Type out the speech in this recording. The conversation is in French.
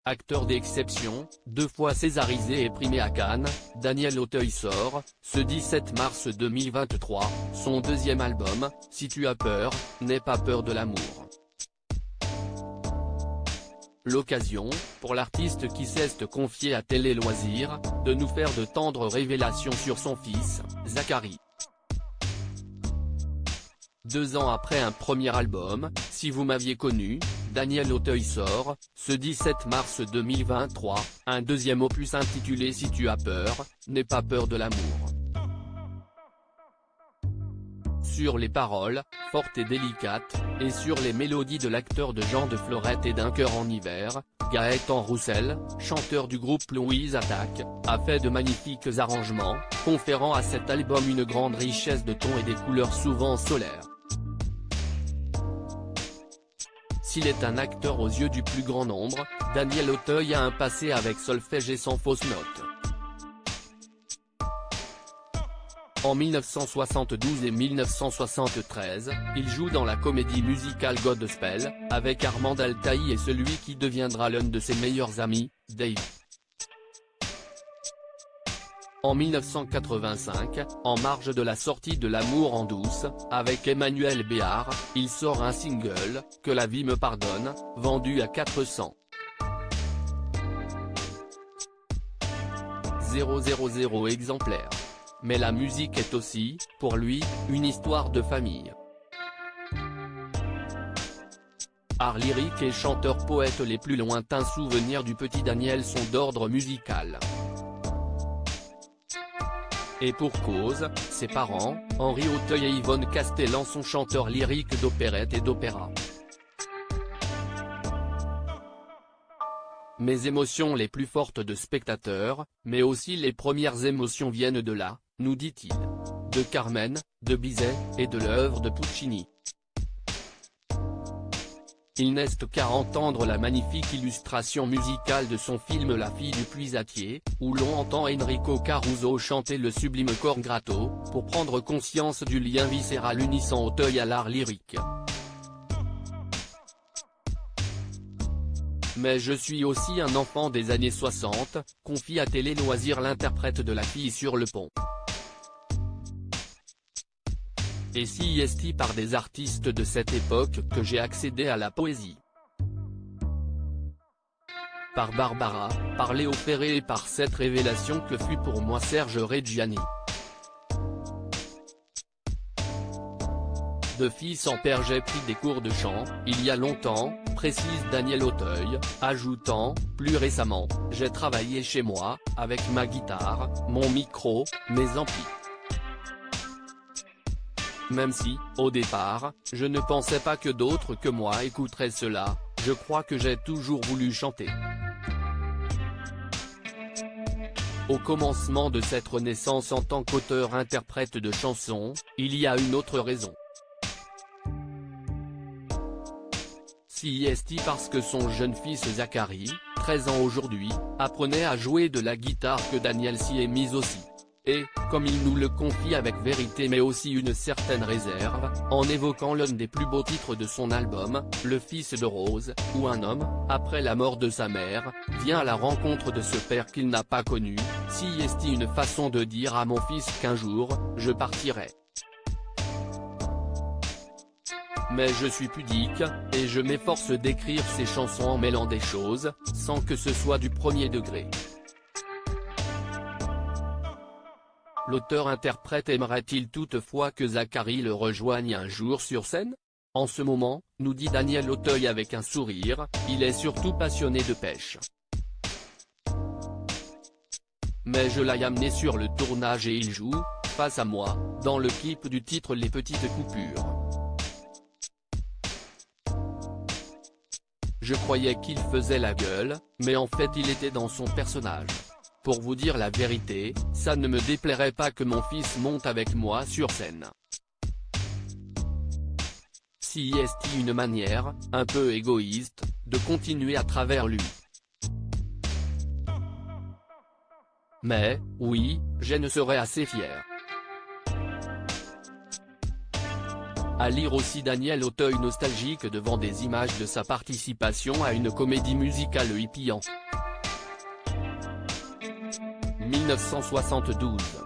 Acteur d'exception, 2 fois césarisé et primé à Cannes, Daniel Auteuil sort, ce 17 mars 2023, son 2e album, Si tu as peur, n'aie pas peur de l'amour. L'occasion, pour l'artiste qui s'est confié à Télé Loisirs, de nous faire de tendres révélations sur son fils, Zachary. 2 ans après un premier album, Si vous m'aviez connu, Daniel Auteuil sort, ce 17 mars 2023, un 2e opus intitulé Si tu as peur, n'aie pas peur de l'amour. Sur les paroles, fortes et délicates, et sur les mélodies de l'acteur de Jean de Florette et d'Un cœur en hiver, Gaëtan Roussel, chanteur du groupe Louise Attaque, a fait de magnifiques arrangements, conférant à cet album une grande richesse de tons et des couleurs souvent solaires. S'il est un acteur aux yeux du plus grand nombre, Daniel Auteuil a un passé avec solfège et sans fausse note. En 1972 et 1973, il joue dans la comédie musicale Godspell, avec Armand Altaï et celui qui deviendra l'un de ses meilleurs amis, Dave. En 1985, en marge de la sortie de L'amour en douce, avec Emmanuel Béard, il sort un single, Que la vie me pardonne, vendu à 400 000 exemplaires. Mais la musique est aussi, pour lui, une histoire de famille. Art lyrique et chanteur-poète, les plus lointains souvenirs du petit Daniel sont d'ordre musical. Et pour cause, ses parents, Henri Auteuil et Yvonne Castellan sont chanteurs lyriques d'opérette et d'opéra. Mes émotions les plus fortes de spectateur, mais aussi les premières émotions viennent de là, nous dit-il. De Carmen, de Bizet, et de l'œuvre de Puccini. Il n'est qu'à entendre la magnifique illustration musicale de son film La fille du puisatier, où l'on entend Enrico Caruso chanter le sublime Cor Grato, pour prendre conscience du lien viscéral unissant Auteuil à l'art lyrique. Mais je suis aussi un enfant des années 60, confie à Télé Loisirs l'interprète de La fille sur le pont. Et si est par des artistes de cette époque que j'ai accédé à la poésie. Par Barbara, par Léo Ferré et par cette révélation que fut pour moi Serge Reggiani. De fils en père j'ai pris des cours de chant, il y a longtemps, précise Daniel Auteuil, ajoutant, plus récemment, j'ai travaillé chez moi, avec ma guitare, mon micro, mes amplis. Même si, au départ, je ne pensais pas que d'autres que moi écouteraient cela, je crois que j'ai toujours voulu chanter. Au commencement de cette renaissance en tant qu'auteur-interprète de chansons, il y a une autre raison. Si est parce que son jeune fils Zachary, 13 ans aujourd'hui, apprenait à jouer de la guitare que Daniel s'y est mis aussi. Et, comme il nous le confie avec vérité mais aussi une certaine réserve, en évoquant l'un des plus beaux titres de son album, Le fils de Rose, où un homme, après la mort de sa mère, vient à la rencontre de ce père qu'il n'a pas connu, si est une façon de dire à mon fils qu'un jour, je partirai. Mais je suis pudique, et je m'efforce d'écrire ces chansons en mêlant des choses, sans que ce soit du premier degré. L'auteur-interprète aimerait-il toutefois que Zachary le rejoigne un jour sur scène? En ce moment, nous dit Daniel Auteuil avec un sourire, il est surtout passionné de pêche. Mais je l'ai amené sur le tournage et il joue, face à moi, dans le clip du titre Les petites coupures. Je croyais qu'il faisait la gueule, mais en fait il était dans son personnage. Pour vous dire la vérité, ça ne me déplairait pas que mon fils monte avec moi sur scène. Si est une manière, un peu égoïste, de continuer à travers lui. Mais, oui, je ne serais assez fier. À lire aussi Daniel Auteuil nostalgique devant des images de sa participation à une comédie musicale hippie en 1972.